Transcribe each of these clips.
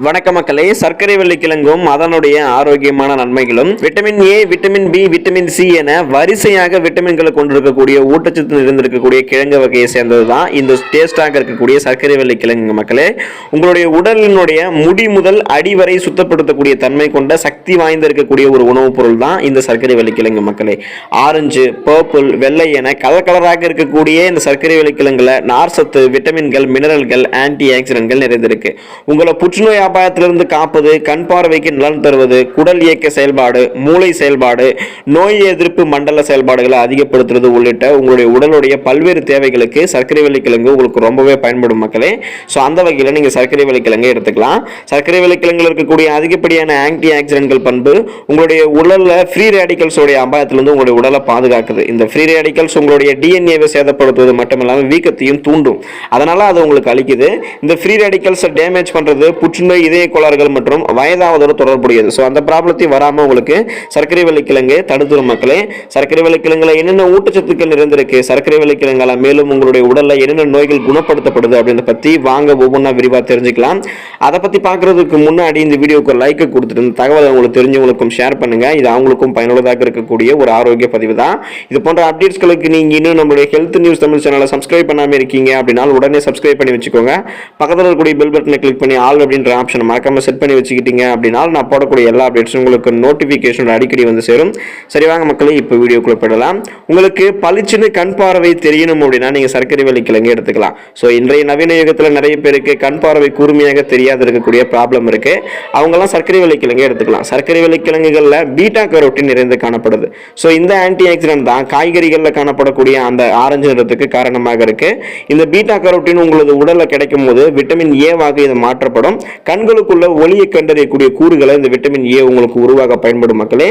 வணக்க மக்களே. சர்க்கரை வெள்ளிக்கிழங்கும் அதனுடைய ஆரோக்கியமான நன்மைகளும் vitamin A, vitamin B, vitamin C என வரிசையாக விட்டமின்களை கொண்டிருக்கக்கூடிய ஊட்டச்சத்து நிறைந்திருக்கக்கூடிய கிழங்கு வகையை சேர்ந்ததுதான் இந்த டேஸ்டாக இருக்கக்கூடிய சர்க்கரை வெள்ளிக்கிழங்கு. மக்களே, உங்களுடைய உடலினுடைய முடி முதல் அடி வரை சுத்தப்படுத்தக்கூடிய தன்மை கொண்ட சக்தி வாய்ந்த இருக்கக்கூடிய ஒரு உணவுப் பொருள் தான் இந்த சர்க்கரை வெள்ளிக்கிழங்கு. மக்களே, ஆரஞ்சு, பர்பிள், வெள்ளை என கலராக இருக்கக்கூடிய இந்த சர்க்கரை வெள்ளிக்கிழங்குல நார்சத்து, விட்டமின்கள், மினரல்கள், ஆன்டி ஆக்சிடென்ட்கள் நிறைந்திருக்கு. உங்களை புற்றுநோய் அபாயத்திலிருந்து காப்பது, கண் பார்வைக்கு நலன் தருவது, குடல் இயக்க செயல்பாடு, மூளை செயல்பாடு, நோய் எதிர்ப்பு மண்டல செயல்பாடுகளை அதிகப்படுத்துறது உள்ளிட்ட உங்களுடைய உடலுடைய பல்வேறு தேவைகளுக்கு சர்க்கரை வெள்ளிக்கிழங்கு உங்களுக்கு ரொம்பவே பயன்படும் மக்களே. ஸோ அந்த வகையில் நீங்கள் சர்க்கரை வெள்ளிக்கிழங்கை எடுத்துக்கலாம். சர்க்கரை வெள்ளிக்கிழங்கில் இருக்கக்கூடிய அதிகப்படியான ஆன்டி ஆக்சிடென்ட்கள் பண்பு உங்களுடைய உடலில் ஃப்ரீ ரேடிக்கல்ஸோடைய அபாயத்திலிருந்து உங்களுடைய உடலை பாதுகாக்குது. இந்த ஃப்ரீ ரேடிக்கல்ஸ் உங்களுடைய டிஎன்ஏவை சேதப்படுத்துவது மட்டும் இல்லாமல் வீக்கத்தையும் தூண்டும். அதனால அது உங்களுக்கு அளிக்குது. இந்த ஃப்ரீ ரேடிக்கல்ஸை டேமேஜ் பண்றது புற்றுநோய், இதய கோளாறுகள் மற்றும் வயதாவதோடு தொடர்புடையது. ஸோ அந்த ப்ராப்ளத்தையும் வராமல் உங்களுக்கு சர்க்கரை வெள்ளிக்கிழங்கு தடுத்துரும் மக்களே. சர்க்கரை வெள்ளிக்கிழங்குல என்னென்ன ஊட்டச்சத்துக்கள் நிறைந்திருக்கு, சர்க்கரை வெள்ளிக்கிழங்கால மேலும் உங்களுடைய உடலில் என்னென்ன நோய்கள் குணப்படுத்தப்படுது அப்படின்றத பற்றி வாங்க ஒவ்வொன்றா விரிவாக தெரிஞ்சுக்கலாம். அதை பற்றி பார்க்கறதுக்கு முன்னாடி இந்த வீடியோக்கு ஒரு லைக்கை கொடுத்துட்டு இந்த தகவலை உங்களுக்கு தெரிஞ்சவங்களுக்கும் ஷேர் பண்ணுங்க. இது அவங்களுக்கும் பயனுள்ளதாக இருக்கக்கூடிய ஒரு ஆரோக்கிய பதிவு தான். இது போன்ற அப்டேட்ஸ்களுக்கு நீங்க இன்னும் நம்மளுடைய ஹெல்த் நியூஸ் தமிழ் சேனலை சப்ஸ்கிரைப் பண்ணாமல் இருக்கீங்க அப்படின்னா உடனே சப்ஸ்கிரைப் பண்ணி வச்சுக்கோங்க. பக்கத்தில் இருக்கக்கூடிய பெல் பட்டனை கிளிக் பண்ணி ஆல் அப்படின்ற ஆப்ஷனை மறக்காம செட் பண்ணி வச்சுக்கிட்டீங்க அப்படின்னா நான் போடக்கூடிய எல்லா அப்டேட்ஸும் உங்களுக்கு நோட்டிஃபிகேஷன் அடிக்கடி வந்து சேரும். சரி வாங்க மக்களே, இப்போ வீடியோக்குள்ள போயிடலாம். உங்களுக்கு பளிச்சுன்னு கண் பார்வை தெரியணும் அப்படின்னா நீங்கள் சர்க்கரை வெள்ளிக்கிழங்கு எடுத்துக்கலாம். ஸோ இன்றைய நவீன யுகத்தில் நிறைய பேருக்கு கண் பார்வை கூர்மையாக தெரியாது இருக்கக்கூடிய ப்ராப்ளம் இருக்கு. அவங்கெல்லாம் சர்க்கரை வெள்ளிக்கிழங்கு எடுத்துக்கலாம். சர்க்கரை வெள்ளிக்கிழங்குகளில் பீட்டா கரோட்டின் நிறைந்து காணப்படுது. ஸோ இந்த ஆன்டி ஆக்சிடென்ட் தான் காய்கறிகளில் காணப்படக்கூடிய அந்த ஆரஞ்சு நிறத்துக்கு காரணமாக இருக்கு. இந்த பீட்டா கரோட்டின் உங்களது உடலில் கிடைக்கும் போது விட்டமின் ஏவாக இது மாற்றப்படும். கண்களுக்குள்ள ஒளியை கண்டறியக்கூடிய கூறுகளை இந்த விட்டமின் ஏ உங்களுக்கு உருவாக பயன்படும் மக்களே.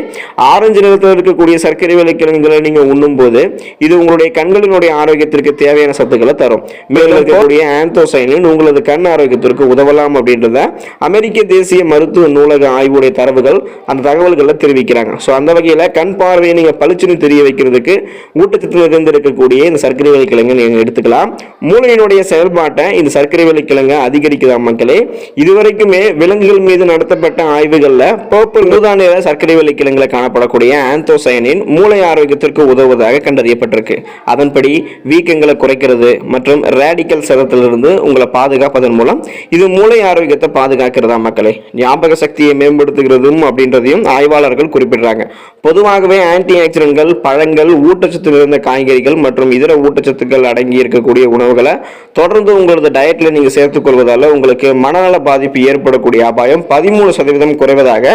ஆரஞ்சு நிறத்தில் இருக்கக்கூடிய சர்க்கரை வெள்ளிக்கிழங்குகளை நீங்க உண்ணும் போது இது உங்களுடைய கண்களினுடைய ஆரோக்கியத்திற்கு தேவையான சத்துக்களை தரும். மேலும் இருக்கக்கூடிய ஆந்தோசைனின் உங்களது கண் ஆரோக்கியத்திற்கு உதவலாம் அப்படின்றத அமெரிக்க தேசிய மருத்துவ நூலக ஆய்வுடைய தரவுகள் அந்த தகவல்களை தெரிவிக்கிறாங்க. ஸோ அந்த வகையில் கண் பார்வையை நீங்க பளிச்சுன்னு தெரிய வைக்கிறதுக்கு ஊட்டச்சத்து நிறைந்து இருக்கக்கூடிய இந்த சர்க்கரை வெள்ளிக்கிழங்கு நீங்க எடுத்துக்கலாம். மூளையினுடைய செயல்பாட்டை இந்த சர்க்கரை வெள்ளிக்கிழங்கு அதிகரிக்குதா மக்களே. இதுவரைக்குமே விலங்குகள் மீது நடத்தப்பட்ட ஆய்வுகள்ல பர்பிள் ஊதா நிற சர்க்கரை வெள்ளிக்கிழங்குல காணப்படக்கூடிய ஆந்தோசைனின் மூளை ஆரோக்கியத்திற்கு உதவுவதாக கண்டறியப்பட்டிருக்கு. அதன்படி வீக்கங்களை குறைக்கிறது மற்றும் ரேடிக்கல் சேதத்திலிருந்து உங்களை பாதுகாப்பதன் மூலம் இது மூளை ஆரோக்கியத்தை பாதுகாக்கிறதா மக்களே. ஞாபக சக்தியை மேம்படுத்துகிறதும் அப்படின்றதையும் ஆய்வாளர்கள் குறிப்பிடுறாங்க. பொதுவாகவே ஆன்டி ஆக்சிடென்ட்கள், பழங்கள், ஊட்டச்சத்து நிறைந்த காய்கறிகள் மற்றும் இதர ஊட்டச்சத்துக்கள் அடங்கி இருக்கக்கூடிய உணவுகளை தொடர்ந்து உங்களது டயட்ல நீங்க சேர்த்துக் கொள்வதால உங்களுக்கு மனநல பாதிப்பு ஏற்படக்கூடிய அபாயம் 13% குறைவதாக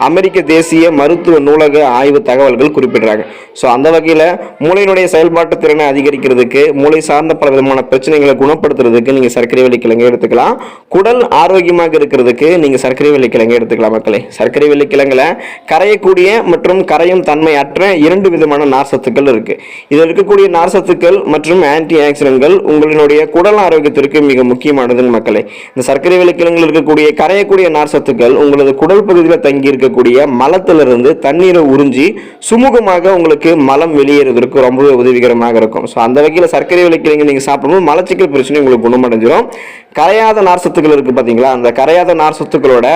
அமெரிக்க தேசிய மருத்துவ நூலக ஆய்வு தகவல்கள் குறிப்பிடுறாங்க. ஸோ அந்த வகையில் மூளையினுடைய செயல்பாட்டு திறனை அதிகரிக்கிறதுக்கு, மூளை சார்ந்த பல விதமான பிரச்சனைகளை குணப்படுத்துறதுக்கு நீங்கள் சர்க்கரை வெள்ளிக்கிழங்கு எடுத்துக்கலாம். குடல் ஆரோக்கியமாக இருக்கிறதுக்கு நீங்கள் சர்க்கரை வெள்ளிக்கிழங்கு எடுத்துக்கலாம் மக்களே. சர்க்கரை வெள்ளிக்கிழங்குல கரையக்கூடிய மற்றும் கரையும் தன்மை அற்ற 2 விதமான நார்சத்துக்கள் இருக்கு. இதில் இருக்கக்கூடிய நார்சத்துக்கள் மற்றும் ஆன்டி ஆக்சிடென்ட்கள் உங்களுடைய குடல் ஆரோக்கியத்திற்கு மிக முக்கியமானது மக்களே. இந்த சர்க்கரை வெள்ளிக்கிழங்குல இருக்கக்கூடிய கரையக்கூடிய நார்சத்துக்கள் உங்களது குடல் பகுதியில் தங்கி இருக்கக்கூடிய மலத்திலிருந்து தண்ணீரை உறிஞ்சி சுமூகமாக உங்களுக்கு மலம் வெளியேறுவதற்கு ரொம்பவே உதவிகரமாக இருக்கும். ஸோ அந்த வகையில் சர்க்கரை வெள்ளிக்கிழங்கு நீங்கள் சாப்பிடும்போது மலச்சிக்கல் பிரச்சனை உங்களுக்கு குணமடைஞ்சிடும். கரையாத நார்சத்துக்கள் இருக்கு பார்த்தீங்களா, அந்த கரையாத நார்சத்துக்களோட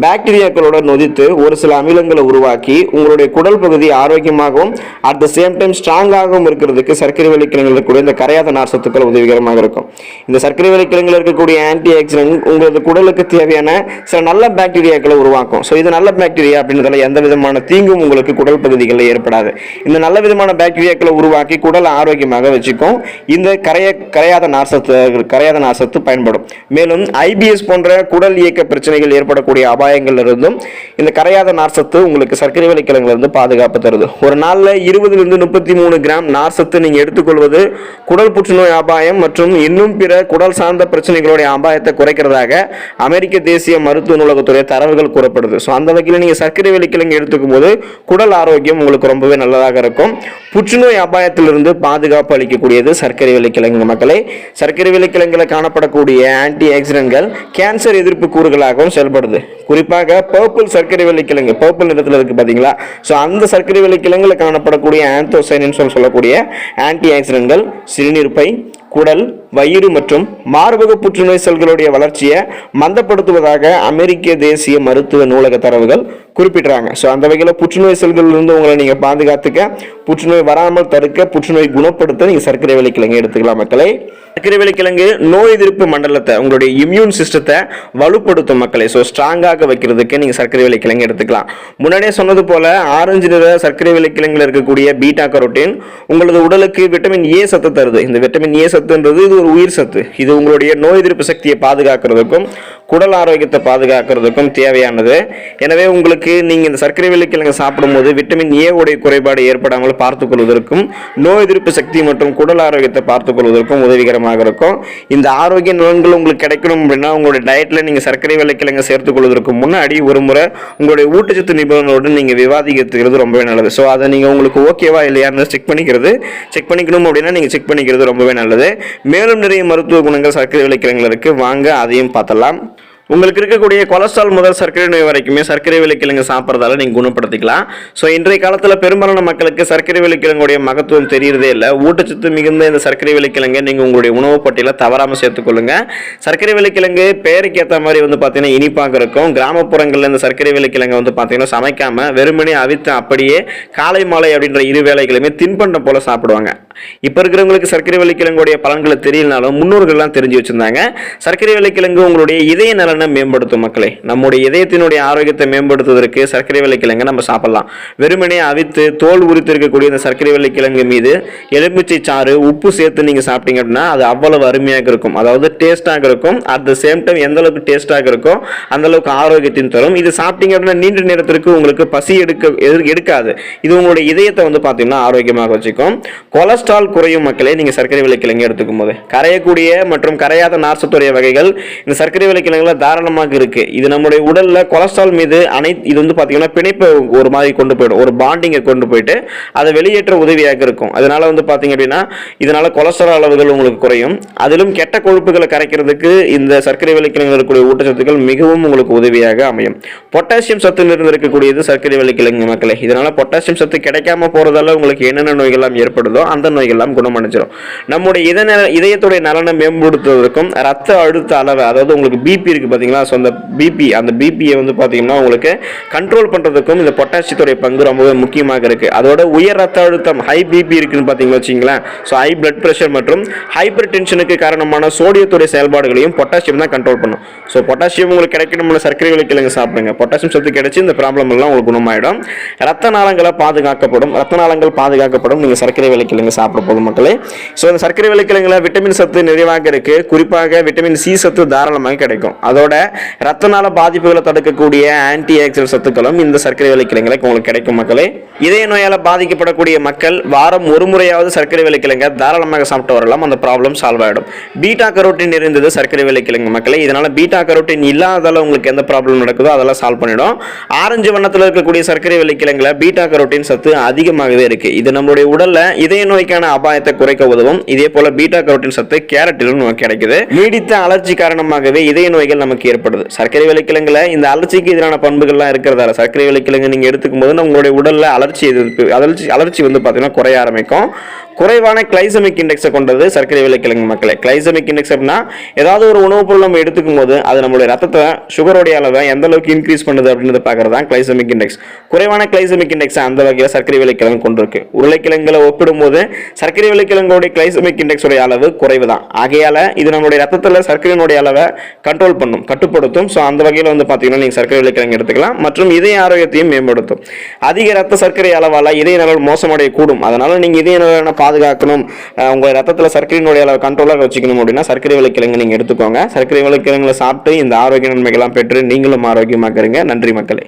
பாக்டீரியாக்களோட நொதித்து ஒரு சில அமிலங்களை உருவாக்கி உங்களுடைய குடல் பகுதி ஆரோக்கியமாகவும் அட் த சேம் டைம் ஸ்ட்ராங்காகவும் இருக்கிறதுக்கு சர்க்கரை வெள்ளிக்கிழங்குல இருக்கக்கூடிய இந்த கரையாத நார்சத்துக்கள் உதவிகரமாக இருக்கும். இந்த சர்க்கரை வெள்ளிக்கிழங்குல இருக்கக்கூடிய ஆன்டி ஆக்சிடென்ட் உங்களது குடலுக்கு தேவையான சில நல்ல பாக்டீரியாக்களை உருவாக்கும். ஸோ இது நல்ல பாக்டீரியா அப்படின்றதால எந்த விதமான தீங்கும் உங்களுக்கு குடல் பகுதிகளில் ஏற்படாது. இந்த நல்ல விதமான பாக்டீரியாக்களை உருவாக்கி குடல் ஆரோக்கியமாக வச்சுக்கும் இந்த கரையாத நார்சத்து பயன்படும். மேலும் ஐபிஎஸ் போன்ற குடல் இயக்க பிரச்சனைகள் ஏற்படக்கூடிய அபாயங்கள் இருந்தும் இந்த கரையாத நார்சத்து உங்களுக்கு சர்க்கரை வெள்ளிக்கிழங்குல இருந்து பாதுகாப்பு தருது. ஒரு நாளில் 20 to 33 கிராம் நார்சத்து நீங்க எடுத்துக்கொள்வது குடல் புற்றுநோய் அபாயம் மற்றும் இன்னும் பிற குடல் சார்ந்த பிரச்சனைகளுடைய அபாயத்தை குறைக்கிறதாக அமெரிக்க தேசிய மருத்துவ நூலகத்துறை தரவுகள் கூறப்படுது. ஸோ அந்த வகையில் நீங்கள் சர்க்கரை வெள்ளிக்கிழங்கு எடுத்துக்கும் போது குடல் ஆரோக்கியம் உங்களுக்கு ரொம்பவே நல்லதாக இருக்கும். புற்றுநோய் அபாயத்திலிருந்து பாதுகாப்பு அளிக்கக்கூடியது சர்க்கரை வெள்ளிக்கிழங்கு மக்களே. சர்க்கரை வெள்ளிக்கிழங்குல காணப்படக்கூடிய ஆன்டி ஆக்சிடென்ட்கள் கேன்சர் எதிர்ப்பு கூறுகளாகவும் செயல்படுது. குறிப்பாக பர்பிள் சர்க்கரை வெள்ளிக்கிழங்கு, பர்பிள் நிறத்தில் இருக்கு பார்த்தீங்களா. ஸோ அந்த சர்க்கரை வெள்ளிக்கிழங்குல காணப்படக்கூடிய ஆந்தோசைனின் சொல்லக்கூடிய ஆன்டி ஆக்சிடென்ட்கள் சிறுநீர்ப்பை, குடல், வயிறு மற்றும் மார்பக புற்றுநோய் செல்களுடைய வளர்ச்சியை மந்தப்படுத்துவதாக அமெரிக்க தேசிய மருத்துவ நூலக தரவுகள் குறிப்பிடுறாங்க. ஸோ அந்த வகையில் புற்றுநோய் செல்களிலிருந்து உங்களை நீங்கள் பாதுகாத்துக்க, புற்றுநோய் வராமல் தடுக்க, புற்றுநோய் குணப்படுத்த நீங்கள் சர்க்கரை வெள்ளிக்கிழங்கு எடுத்துக்கலாம் மக்களே. சர்க்கரை வெள்ளிக்கிழங்கு நோய் எதிர்ப்பு மண்டலத்தை, உங்களுடைய இம்யூன் சிஸ்டத்தை வலுப்படுத்தும் மக்களே. ஸோ ஸ்ட்ராங்காக வைக்கிறதுக்கு நீங்கள் சர்க்கரை வெள்ளிக்கிழங்கு எடுத்துக்கலாம். முன்னாடியே சொன்னது போல ஆரஞ்சு நிற சர்க்கரை வெள்ளிக்கிழங்குல இருக்கக்கூடிய பீட்டா கரோட்டின் உங்களது உடலுக்கு விட்டமின் ஏ சத்து தருது. இந்த விட்டமின் ஏ சத்துன்றது இது ஒரு உயிர் சத்து. இது உங்களுடைய நோய் எதிர்ப்பு சக்தியை பாதுகாக்கிறதுக்கும் குடல் ஆரோக்கியத்தை பாதுகாக்கிறதுக்கும் தேவையானது. எனவே உங்களுக்கு நீங்கள் இந்த சர்க்கரை வெள்ளிக்கிழங்கு சாப்பிடும்போது விட்டமின் ஏ உடைய குறைபாடு ஏற்படாமல் பார்த்துக் கொள்வதற்கும் நோய் எதிர்ப்பு சக்தி மற்றும் குடல் ஆரோக்கியத்தை பார்த்துக் கொள்வதற்கும் உதவிகரமாக இருக்கும். இந்த ஆரோக்கிய நலன்கள் உங்களுக்கு கிடைக்கணும் அப்படின்னா உங்களுடைய டயட்ல நீங்கள் சர்க்கரை வெள்ளிக்கிழங்கு சேர்த்துக் கொள்வதற்கு முன்னாடி ஒரு முறை உங்களுடைய ஊட்டச்சத்து நிபுணரோடு நீங்கள் விவாதிக்கிறது ரொம்பவே நல்லது. ஸோ அதை நீங்கள் உங்களுக்கு ஓகேவா இல்லையான்னு செக் பண்ணிக்கணும் அப்படின்னா நீங்கள் செக் பண்ணிக்கிறது ரொம்பவே நல்லது. மேலும் நிறைய மருத்துவ குணங்கள் சர்க்கரை வெள்ளிக்கிழங்குல இருக்கு, வாங்க அதையும் பார்த்தலாம். உங்களுக்கு இருக்கக்கூடிய கொலஸ்ட்ரால் முதல் சர்க்கரை நோய் வரைக்குமே சர்க்கரை வெள்ளிக்கிழங்கு சாப்பிட்றதால நீங்கள் குணப்படுத்திக்கலாம். ஸோ இன்றைய காலத்தில் பெரும்பாலான மக்களுக்கு சர்க்கரை வெள்ளிக்கிழங்குடைய மகத்துவம் தெரியறதே இல்லை. ஊட்டச்சத்து மிகுந்த இந்த சர்க்கரை வெள்ளிக்கிழங்கை நீங்கள் உங்களுடைய உணவு பட்டியலில் தவறாமல் சேர்த்துக்கொள்ளுங்க. சர்க்கரை வெள்ளிக்கிழங்கு பேருக்கு ஏற்ற மாதிரி பார்த்தீங்கன்னா இனிப்பாக இருக்கும். கிராமப்புறங்களில் இந்த சர்க்கரை வெள்ளிக்கிழங்கை பார்த்தீங்கன்னா சமைக்காமல் வெறுமனே அவித்து அப்படியே காலை மாலை அப்படின்ற இரு வேளைகளுமே தின்பண்டம் போல சாப்பிடுவாங்க. இப்போ இருக்கிறவங்களுக்கு சர்க்கரை வெள்ளிக்கிழங்குடைய பலன்களை தெரியலனாலும் முன்னோர்கள்லாம் தெரிஞ்சு வச்சிருந்தாங்க. சர்க்கரை வெள்ளிக்கிழங்கு உங்களுடைய இதய நலனை மேம்படுத்தும் மக்களே. நம்முடைய இதயத்தினுடைய ஆரோக்கியத்தை மேம்படுத்துவதற்கு சர்க்கரை வெள்ளிக்கிழங்கு நம்ம சாப்பிடலாம். வெறுமனே அவித்து தோல் உரித்து இருக்கக்கூடிய இந்த சர்க்கரை வெள்ளிக்கிழங்கு மீது எலுமிச்சை சாறு உப்பு சேர்த்து நீங்க சாப்பிட்டீங்க அப்படின்னா அது அவ்வளவு அருமையாக இருக்கும். அதாவது டேஸ்டாக இருக்கும். அட் த சேம் டைம் எந்த அளவுக்கு டேஸ்டாக இருக்கும் அந்த அளவுக்கு ஆரோக்கியத்தையும் தரும். இது சாப்பிட்டீங்க அப்படின்னா நீண்ட நேரத்திற்கு உங்களுக்கு பசி எடுக்காது. இது உங்களுடைய இதயத்தை பார்த்தீங்கன்னா ஆரோக்கியமாக வச்சுக்கும். கொலஸ்ட்ரால் குறையும் மக்களே நீங்க சர்க்கரை வெள்ளிக்கிழங்கு எடுத்துக்கும் போது. கரையக்கூடிய மற்றும் கரையாத நார்ச்சத்துடைய வகைகள் இந்த சர்க்கரை வெள்ளிக்கிழங்குல தாராளமாக இருக்கு. இது நம்முடைய உடல்ல கொலஸ்ட்ரால் மீது இது பாத்தீங்கன்னா பிணைப்பை ஒரு மாதிரி கொண்டு போயிடும், ஒரு பாண்டிங்கை கொண்டு போயிட்டு அதை வெளியேற்ற உதவியாக இருக்கும். அதனால பாத்தீங்க அப்படின்னா இதனால கொலஸ்ட்ரால் அளவுகள் உங்களுக்கு குறையும். அதிலும் கெட்ட கொழுப்புகளை கரைக்கிறதுக்கு இந்த சர்க்கரை வெள்ளிக்கிழங்கு இருக்கக்கூடிய ஊட்டச்சத்துக்கள் மிகவும் உங்களுக்கு உதவியாக அமையும். பொட்டாசியம் சத்து நிறைந்திருக்கக்கூடியது சர்க்கரை வெள்ளிக்கிழங்கு மக்களே. இதனால பொட்டாசியம் சத்து கிடைக்காம போறதால உங்களுக்கு என்னென்ன நோய்கள் ஏற்படுதோ அந்த நோய்கள் குணமடைஞ்சிடும். நம்முடைய இதயத்துடைய நலனை மேம்படுத்துவதற்கும் ரத்த அழுத்த அளவை, அதாவது உங்களுக்கு பிபி இருக்கு பாத்தீங்களா, அந்த பிபியை பாத்தீங்கன்னா உங்களுக்கு கண்ட்ரோல் பண்றதுக்கும் இந்த பொட்டாசியத்துடைய பங்கு ரொம்பவே முக்கியமாக இருக்கு. அதோட உயர் ரத்த அழுத்தம் ஹை பிபி இருக்குன்னு பாத்தீங்கன்னா வச்சுங்களேன், ஹை பிளட் பிரஷர் மற்றும் ஹைப்பர் டென்ஷனுக்கு காரணமான சோடியத்துடைய செயல்பாடுகளையும் பொட்டாசியம் தான் கண்ட்ரோல் பண்ணும். ஸோ பொட்டாசியம் உங்களுக்கு கிடைக்கணும்னு சர்க்கரை வெள்ளிக்கிழங்கு சாப்பிடுங்க. பொட்டாசியம் சத்து கிடைச்சி இந்த ப்ராப்ளம் எல்லாம் உங்களுக்கு குணமாயிடும். ரத்த நாளங்களை பாதுகாக்கப்படும் நீங்க சர்க்கரை வெள்ளிக்கிழங்கு சாப்பிட போதும் மக்களே. ஸோ இந்த சர்க்கரை வெள்ளிக்கிழங்குல விட்டமின் சத்து நிறைவாக இருக்கு. குறிப்பாக விட்டமின் சி சத்து தாராளமாக கிடைக்கும். அதோட ரத்த நாள பாதிப்புகளை தடுக்கக்கூடிய ஆன்டி ஆக்சிடென்ட் சத்துக்களும் இந்த சர்க்கரை வெள்ளிக்கிழங்குல உங்களுக்கு கிடைக்கும் மக்களே. இதய நோயால பாதிக்கப்படக்கூடிய மக்கள் வாரம் ஒரு முறையாவது சர்க்கரை வெள்ளிக்கிழங்கை தாராளமாக சாப்பிட்டு வரலாம். அந்த ப்ராப்ளம் சால்வ் ஆகிடும். பீட்டா கரோட்டின் இருந்தது சர்க்கரை வெள்ளிக்கிழங்கு மக்களே. இதனால பீட்டா கரோட்டின் இல்லாதால உங்களுக்கு எந்த ப்ராப்ளம் நடக்குதோ அதெல்லாம் சால்வ் பண்ணிடும். ஆரஞ்சு வண்ணத்தில் இருக்கக்கூடிய சர்க்கரை வெள்ளிக்கிழங்குல பீட்டா கரோட்டின் சத்து அதிகமாகவே இருக்கு. இது நம்மளுடைய உடல்ல இதய நோய்க்கான அபாயத்தை குறைக்க உதவும். இதே போல பீட்டா கரோட்டின் சத்து கேரட்டிலும் நமக்கு கிடைக்குது. நீடித்த அலர்ஜி காரணமாகவே இதய நோய்கள் நமக்கு ஏற்படுது. சர்க்கரை வெள்ளிக்கிழங்குல இந்த அலர்ஜிக்கு எதிரான பண்புகள்லாம் இருக்கிறதால சர்க்கரை வெள்ளிக்கிழங்கு நீங்க எடுத்துக்கும் போது உங்களுடைய உடல்ல அலர்ச்சி பாத்தீங்கன்னா குறைய ஆரம்பிக்கும். குறைவான கிளைசமிக் இண்டெக்ஸை கொண்டது சர்க்கரை வெள்ளிக்கிழங்கு மக்களே. கிளைசமிக் இண்டெக்ஸ் அப்படின்னா ஏதாவது ஒரு உணவுப் பொருள் நம்ம எடுத்துக்கும் போது அது நம்மளுடைய ரத்தத்தை சுகருடைய அளவை எந்த அளவுக்கு இன்க்ரீஸ் பண்ணுது அப்படின்றத பார்க்கறது தான் கிளைசமிக் இண்டெக்ஸ். குறைவான கிளைசமிக் இண்டெக்ஸ் அந்த வகையில் சர்க்கரை வெள்ளிக்கிழங்கு கொண்டிருக்கு. உருளைக்கிழங்குகளை ஒப்பிடும்போது சர்க்கரை வெள்ளிக்கிழங்குடைய கிளைசமிக் இண்டெக்ஸ் உடைய அளவு குறைவு தான். ஆகையால இது நம்மளுடைய ரத்தத்தில் சர்க்கரையினுடைய அளவை கட்டுப்படுத்தும். ஸோ அந்த வகையில் பார்த்தீங்கன்னா நீங்கள் சர்க்கரை வெள்ளிக்கிழங்கு எடுத்துக்கலாம். மற்றும் இதய ஆரோக்கியத்தையும் மேம்படுத்தும். அதிக ரத்த சர்க்கரை அளவால் இதய நலன் மோசமடைய கூடும். அதனால நீங்கள் இதய நலனை பாதுகாக்கணும், உங்க ரத்தத்தில் சர்க்கரையினுடைய அளவு கண்ட்ரோலாக வச்சுக்கணும் அப்படின்னா சர்க்கரை வெள்ளிக்கிழங்கு நீங்க எடுத்துக்கோங்க. சர்க்கரை வெள்ளிக்கிழங்குல சாப்பிட்டு இந்த ஆரோக்கிய நன்மைகள்லாம் பெற்று நீங்களும் ஆரோக்கியமாக இருங்க. நன்றி மக்களே.